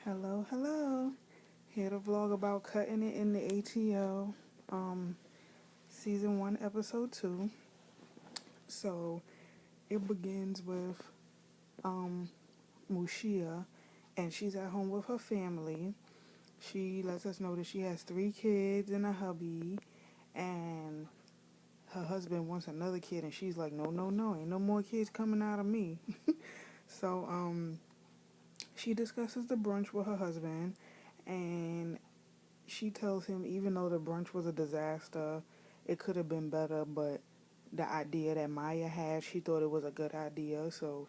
Hello, hello. Here to vlog about cutting it in the ATL, season 1, episode 2. So it begins with um, Mushiya, and she's at home with her family. She lets us know that she has 3 kids and a hubby, and her husband wants another kid, and she's like, no, no, no, ain't no more kids coming out of me. So she discusses the brunch with her husband, and she tells him even though the brunch was a disaster, it could have been better, but the idea that Maya had, she thought it was a good idea. So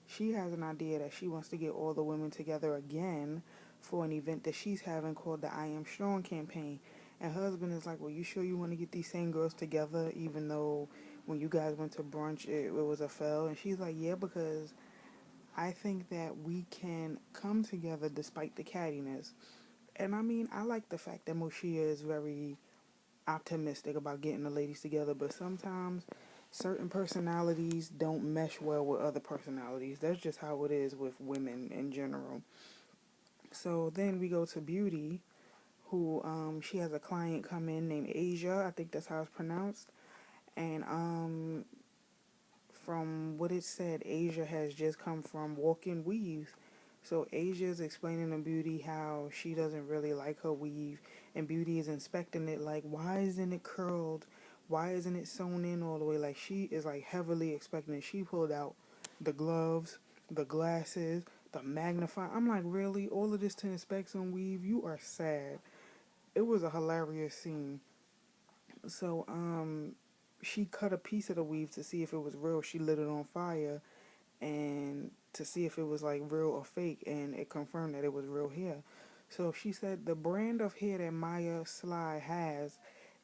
she has an idea that she wants to get all the women together again for an event that she's having called the I Am Strong campaign. And her husband is like, well, you sure you want to get these same girls together even though when you guys went to brunch it was a fail? And she's like, yeah, because I think that we can come together despite the cattiness. And I mean, I like the fact that Mushiya is very optimistic about getting the ladies together, but sometimes certain personalities don't mesh well with other personalities. That's just how it is with women in general. So then we go to Beauty, who she has a client come in named Asia. I think that's how it's pronounced. And from what it said, Asia has just come from walk-in weaves. So Asia is explaining to Beauty how she doesn't really like her weave, and Beauty is inspecting it like, why isn't it curled? Why isn't it sewn in all the way? Like she is like heavily expecting it. She pulled out the gloves, the glasses, the magnify. I'm like, really? All of this to inspect some weave? You are sad. It was a hilarious scene. So she cut a piece of the weave to see if it was real. She lit it on fire and to see if it was like real or fake, and it confirmed that it was real hair. So she said the brand of hair that Maya Sly has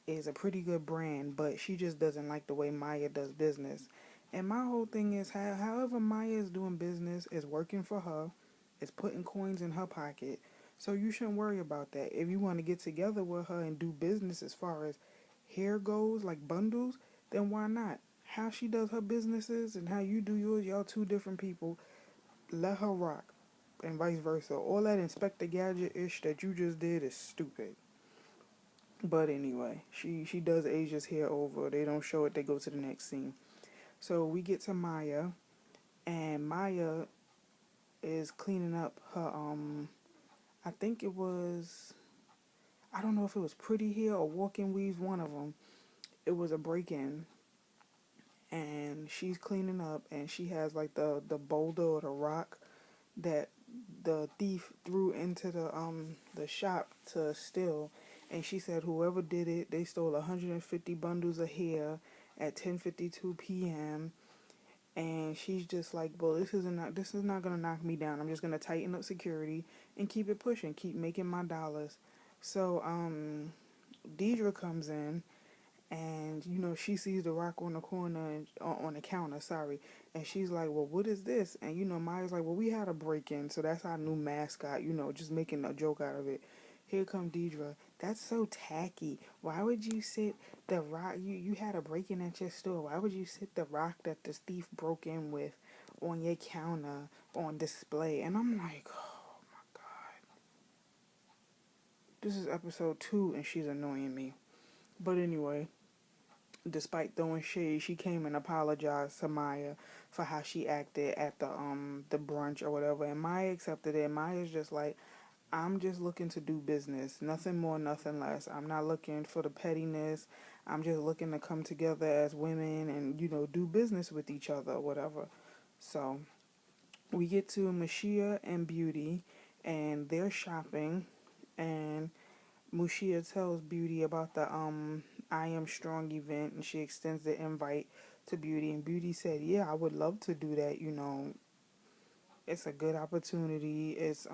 is a pretty good brand, but she just doesn't like the way Maya does business. And my whole thing is however Maya is doing business is working for her, it's putting coins in her pocket. So you shouldn't worry about that. If you want to get together with her and do business as far as hair goes, like bundles, then why not? How she does her businesses and how you do yours, y'all two different people. Let her rock, and vice versa. All that Inspector Gadget ish that you just did is stupid. But anyway, she does Asia's hair over. They don't show it. They go to the next scene. So we get to Maya, and Maya is cleaning up her I think it was, I don't know if it was Pretty Hair or Walking Weaves, one of them. It was a break in, and she's cleaning up, and she has like the boulder or the rock that the thief threw into the shop to steal. And she said whoever did it, they stole 150 bundles of hair at 10:52 p.m. And she's just like, well, this is not gonna knock me down. I'm just gonna tighten up security and keep it pushing, keep making my dollars. So Deidre comes in, and she sees the rock on the corner and on the counter, sorry, and she's like, well, what is this? And Maya's like, well, we had a break-in, so that's our new mascot, just making a joke out of it. Here come Deidre. That's so tacky. Why would you sit the rock? You had a break-in at your store. Why would you sit the rock that the thief broke in with on your counter on display? And I'm like, oh my god, this is episode 2 and she's annoying me. But anyway, despite throwing shade, she came and apologized to Maya for how she acted at the brunch or whatever, and Maya accepted it. Maya's just like, I'm just looking to do business, nothing more, nothing less. I'm not looking for the pettiness. I'm just looking to come together as women and do business with each other or whatever. So we get to Mushiya and Beauty, and they're shopping, and Mushiya tells Beauty about the I Am Strong event, and she extends the invite to Beauty, and Beauty said, yeah, I would love to do that. It's a good opportunity. It's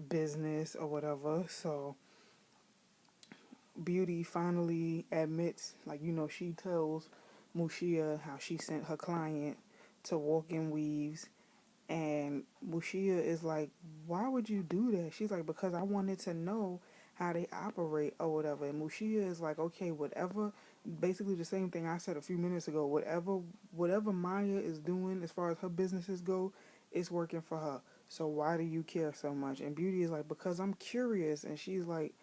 business or whatever. So Beauty finally admits, like, she tells Mushiya how she sent her client to Walk in Weaves, and Mushiya is like, why would you do that? She's like, because I wanted to know how they operate or whatever. And Mushiya is like, okay, whatever. Basically the same thing I said a few minutes ago. Whatever Maya is doing as far as her businesses go, it's working for her. So why do you care so much? And Beauty is like, because I'm curious. And she's like,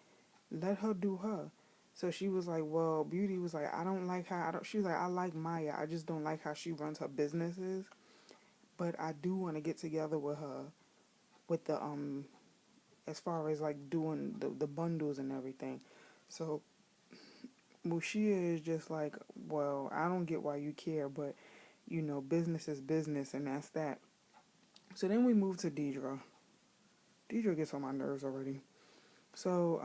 let her do her. So she was like, well, Beauty was like, I don't like how, I don't, she was like, I like Maya. I just don't like how she runs her businesses. But I do want to get together with her with the, as far as like doing the bundles and everything. So Mushiya is just like, well, I don't get why you care, but business is business, and that's that. So then we move to Deidre. Deidre gets on my nerves already. So,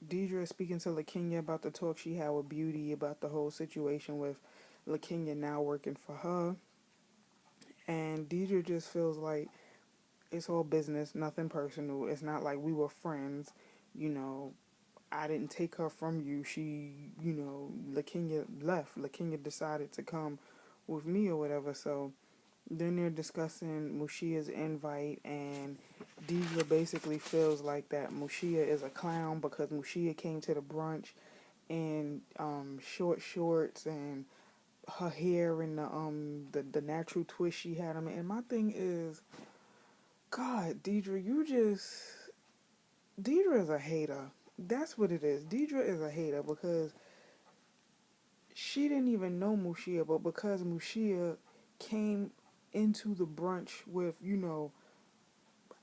Deidre is speaking to LaKenya about the talk she had with Beauty about the whole situation with LaKenya now working for her. And Deidre just feels like it's all business, nothing personal. It's not like we were friends. You know, I didn't take her from you. LaKenya left. LaKenya decided to come with me or whatever. So then they're discussing Mushia's invite, and Deidre basically feels like that Mushiya is a clown because Mushiya came to the brunch in short shorts and her hair and the natural twist she had on it. And my thing is, God, Deidre is a hater. That's what it is. Deidre is a hater because she didn't even know Mushiya, but because Mushiya came into the brunch with,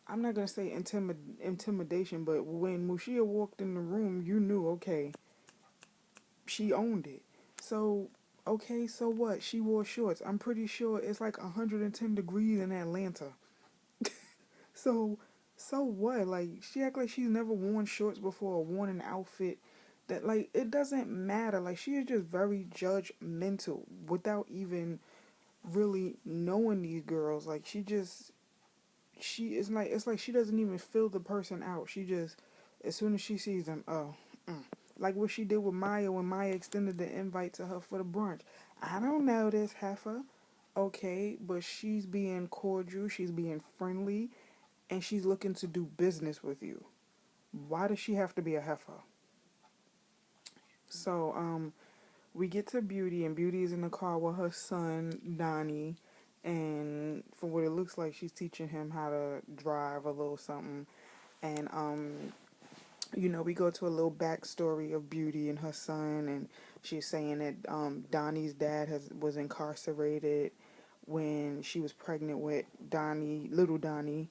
I'm not gonna say intimidation, but when Mushiya walked in the room, you knew, okay, she owned it. So, okay, so what? She wore shorts. I'm pretty sure it's like 110 degrees in Atlanta. So, so what? Like, she act like she's never worn shorts before or worn an outfit that, like, it doesn't matter. Like, she is just very judgmental without even really knowing these girls. Like, she is like, it's like she doesn't even fill the person out. She just, as soon as she sees them, oh, like what she did with Maya when Maya extended the invite to her for the brunch. I don't know this heifer, okay, but she's being cordial, she's being friendly, and she's looking to do business with you. Why does she have to be a heifer? So, we get to Beauty, and Beauty is in the car with her son Donnie, and from what it looks like, she's teaching him how to drive a little something. And we go to a little backstory of Beauty and her son, and she's saying that Donnie's dad was incarcerated when she was pregnant with little Donnie,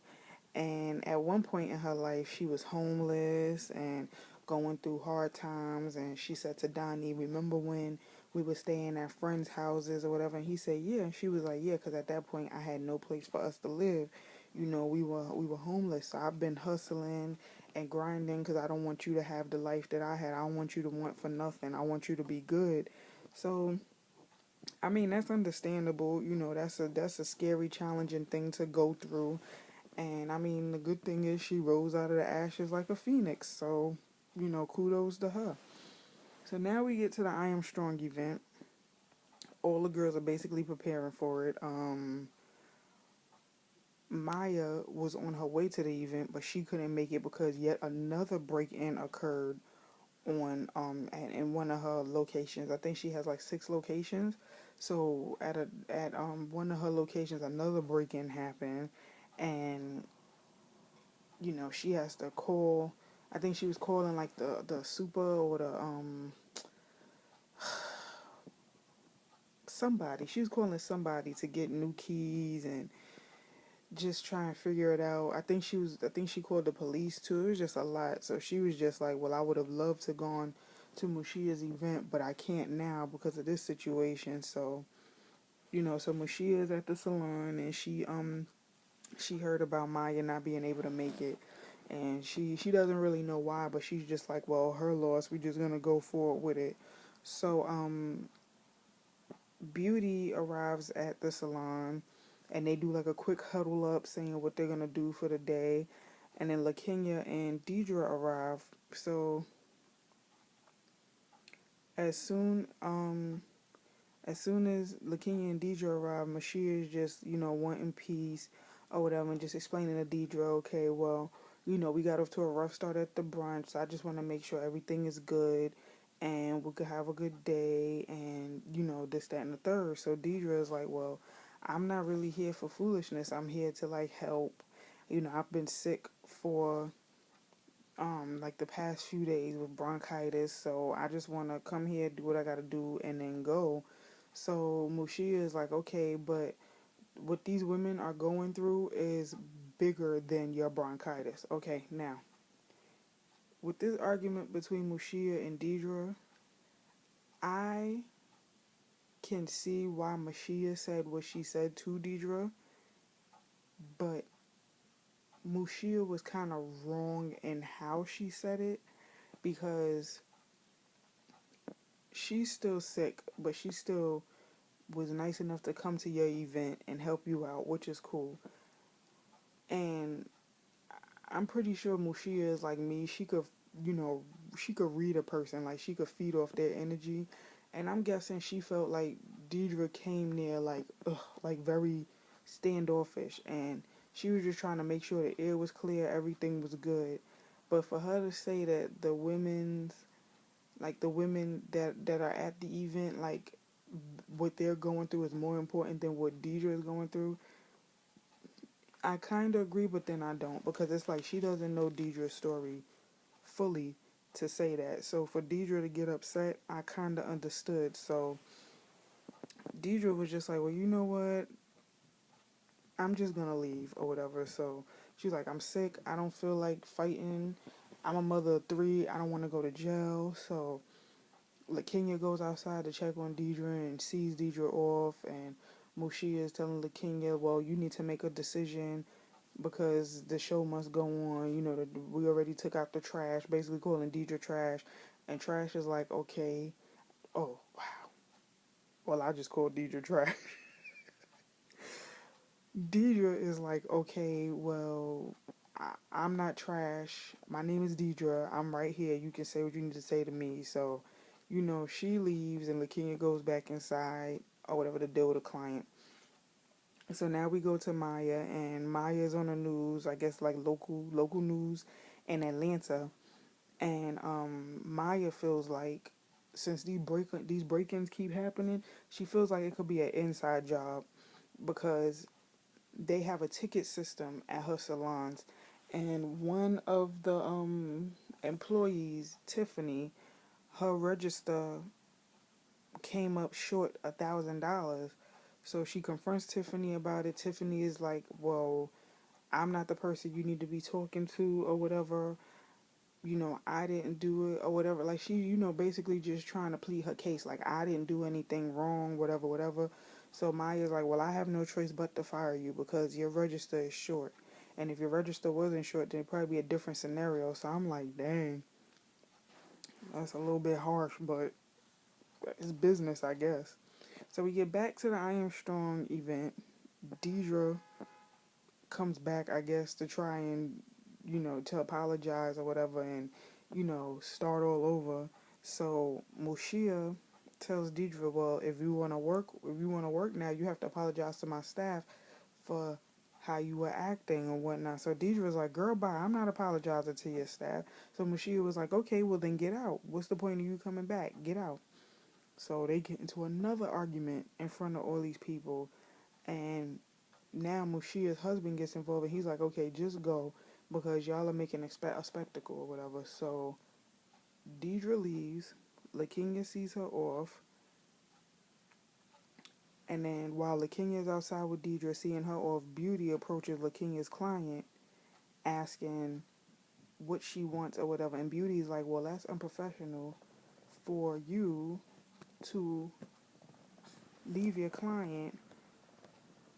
and at one point in her life, she was homeless and going through hard times. And she said to Donnie, remember when we were staying at friends' houses or whatever? And he said, yeah. And she was like, yeah, because at that point, I had no place for us to live. We were homeless. So I've been hustling and grinding because I don't want you to have the life that I had. I don't want you to want for nothing. I want you to be good. So, I mean, that's understandable. That's a scary, challenging thing to go through. And I mean, the good thing is she rose out of the ashes like a phoenix. So, kudos to her. So now we get to the I Am Strong event. All the girls are basically preparing for it. Maya was on her way to the event, but she couldn't make it because yet another break-in occurred on in one of her locations. I think she has like 6 locations. So at one of her locations, another break-in happened, and she has to call. I think she was calling like the super or the somebody. She was calling somebody to get new keys and just try and figure it out. I think she called the police too. It was just a lot. So she was just like, well, I would have loved to gone to Mushia's event, but I can't now because of this situation. So, so Mushia's at the salon, and she heard about Maya not being able to make it, and she doesn't really know why, but she's just like, well, her loss, we're just gonna go forward with it. So Beauty arrives at the salon, and they do like a quick huddle up saying what they're gonna do for the day, and then LaKenya and Deidre arrive. So as soon as soon as LaKenya and Deidre arrive, Mushiya is just, wanting peace or whatever, and just explaining to Deidre, okay, well, we got off to a rough start at the brunch, so I just want to make sure everything is good and we could have a good day and, this, that, and the third. So Deidre is like, well, I'm not really here for foolishness. I'm here to, like, help. I've been sick for like the past few days with bronchitis, so I just want to come here, do what I got to do, and then go. So Mushiya is like, okay, but what these women are going through is bigger than your bronchitis. Okay, now with this argument between Mushiya and Deidre, I can see why Mushiya said what she said to Deidre, but Mushiya was kind of wrong in how she said it because she's still sick, but she still was nice enough to come to your event and help you out, which is cool. And I'm pretty sure Mushiya is like me. You know, she could read a person, like she could feed off their energy. And I'm guessing she felt like Deidre came there like, ugh, like very standoffish, and she was just trying to make sure the air was clear, everything was good. But for her to say that the women that are at the event, like what they're going through is more important than what Deidre is going through, I kind of agree, but then I don't, because it's like she doesn't know Deidre's story fully to say that. So for Deidre to get upset, I kind of understood. So Deidre was just like, well, you know what? I'm just gonna leave or whatever. So she's like, I'm sick. I don't feel like fighting. I'm a mother of three. I don't want to go to jail. So LaKenya goes outside to check on Deidre and sees Deidre off, and Mushiya is telling LaKenya, well, you need to make a decision because the show must go on. We already took out the trash, basically calling Deidre trash. And Trash is like, okay, oh, wow. Well, I just called Deidre trash. Deidre is like, okay, well, I'm not trash. My name is Deidre. I'm right here. You can say what you need to say to me. So, she leaves and LaKenya goes back inside or whatever to deal with a client. So now we go to Maya, and Maya's on the news, I guess like local news in Atlanta. And Maya feels like since these break-ins keep happening, she feels like it could be an inside job because they have a ticket system at her salons, and one of the employees, Tiffany, her register came up short $1,000. So she confronts Tiffany about it. Tiffany is like, well, I'm not the person you need to be talking to or whatever. I didn't do it or whatever. Like she, basically just trying to plead her case. Like I didn't do anything wrong, whatever, whatever. So Maya's like, well, I have no choice but to fire you because your register is short. And if your register wasn't short, then it'd probably be a different scenario. So I'm like, dang, that's a little bit harsh, but it's business, I guess. So we get back to the I Am Strong event. Deidre comes back, I guess, to try and, to apologize or whatever and, start all over. So Mushiya tells Deidre, well, if you want to work now, you have to apologize to my staff for how you were acting and whatnot. So Deidre was like, girl, bye. I'm not apologizing to your staff. So Mushiya was like, okay, well then get out. What's the point of you coming back? Get out. So they get into another argument in front of all these people, and now Mushia's husband gets involved, and he's like, okay, just go because y'all are making a spectacle or whatever. So Deidre leaves. LaKenya sees her off. And then while LaKenya is outside with Deidre seeing her off, Beauty approaches LaKenya's client asking what she wants or whatever. And Beauty's like, well, that's unprofessional for you to leave your client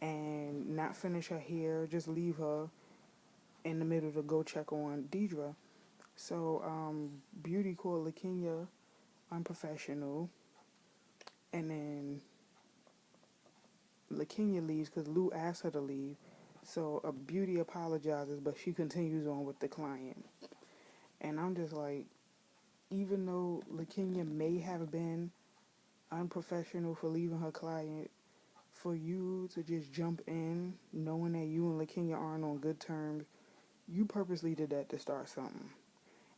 and not finish her hair, just leave her in the middle to go check on Deidre. So Beauty called LaKenya unprofessional, and then LaKenya leaves because Lou asked her to leave. So Beauty apologizes, but she continues on with the client. And I'm just like, even though LaKenya may have been unprofessional for leaving her client, for you to just jump in knowing that you and LaKenya aren't on good terms, you purposely did that to start something.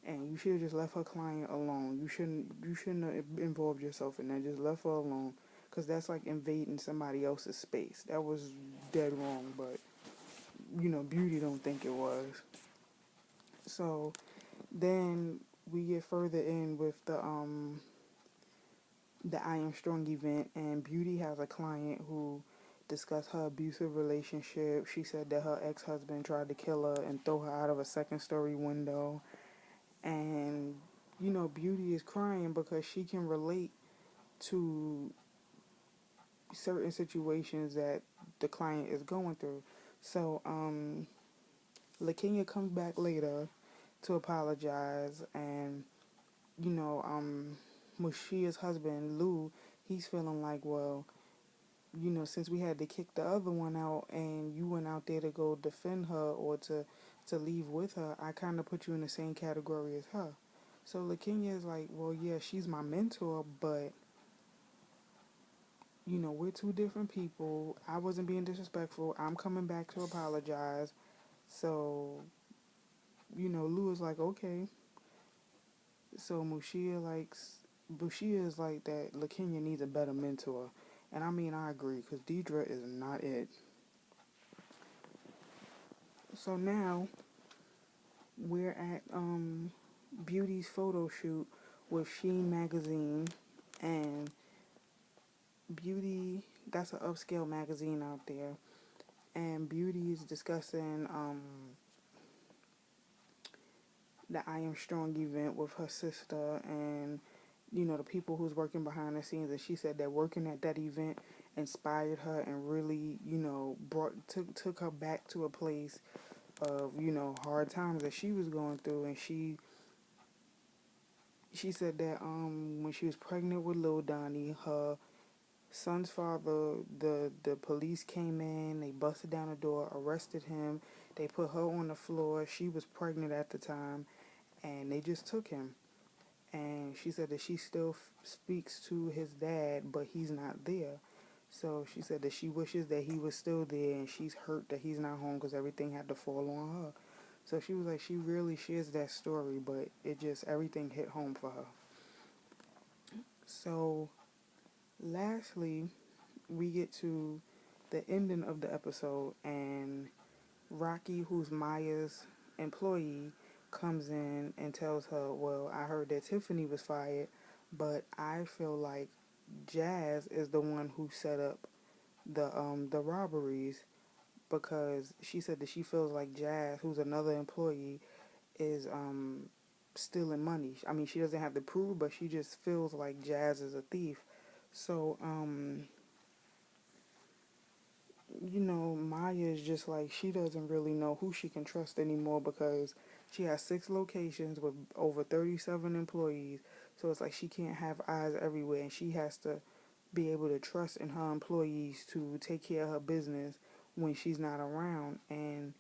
And you should have just left her client alone. You shouldn't have involved yourself in that. Just left her alone, because that's like invading somebody else's space. That was dead wrong. But Beauty don't think it was. So then we get further in with the I Am Strong event, and Beauty has a client who discussed her abusive relationship. She said that her ex-husband tried to kill her and throw her out of a second-story window. And Beauty is crying because she can relate to certain situations that the client is going through. So LaKenya comes back later to apologize, and you know um Mushia's husband Lou, he's feeling like, well, since we had to kick the other one out and you went out there to go defend her or to leave with her, I kind of put you in the same category as her. So LaKenya is like, well, yeah, she's my mentor, but we're two different people. I wasn't being disrespectful. I'm coming back to apologize. So, Lou is like, okay. So Mushia is like that. LaKenya needs a better mentor, and I mean I agree because Deidre is not it. So now we're at Beauty's photo shoot with Sheen magazine, and Beauty, that's an upscale magazine out there, and Beauty is discussing the I Am Strong event with her sister and the people who's working behind the scenes. And she said that working at that event inspired her and really brought took her back to a place of hard times that she was going through. And she said that when she was pregnant with Lil Donnie, her son's father, the police came in, they busted down the door, arrested him, they put her on the floor. She was pregnant at the time, and they just took him. And she said that she still speaks to his dad, but he's not there. So she said that she wishes that he was still there, and she's hurt that he's not home because everything had to fall on her. So she was like, she really shares that story, but it just, everything hit home for her. So lastly, we get to the ending of the episode, and Rocky, who's Maya's employee, comes in and tells her, well, I heard that Tiffany was fired, but I feel like Jazz is the one who set up the robberies, because she said that she feels like Jazz, who's another employee, is stealing money. I mean, she doesn't have to prove, but she just feels like Jazz is a thief. So Maya is just like, she doesn't really know who she can trust anymore because she has 6 locations with over 37 employees. So it's like she can't have eyes everywhere, and she has to be able to trust in her employees to take care of her business when she's not around. And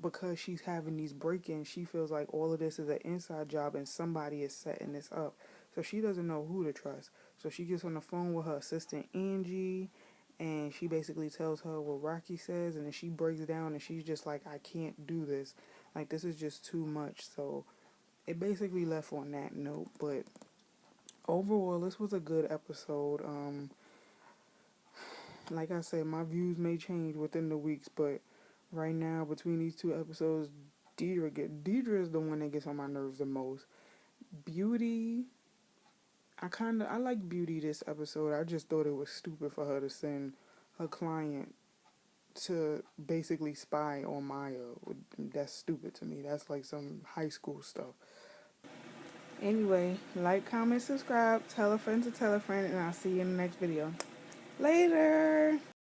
because she's having these break-ins, she feels like all of this is an inside job and somebody is setting this up. So she doesn't know who to trust. So she gets on the phone with her assistant Angie, and she basically tells her what Rocky says, and then she breaks down and she's just like, I can't do this. Like, this is just too much. So it basically left on that note. But overall, this was a good episode. Like I said, my views may change within the weeks, but right now, between these 2 episodes, Deidre is the one that gets on my nerves the most. Beauty, I like Beauty this episode. I just thought it was stupid for her to send her client to basically spy on Maya. That's stupid to me. That's like some high school stuff. Anyway, like, comment, subscribe, tell a friend to tell a friend, and I'll see you in the next video. Later!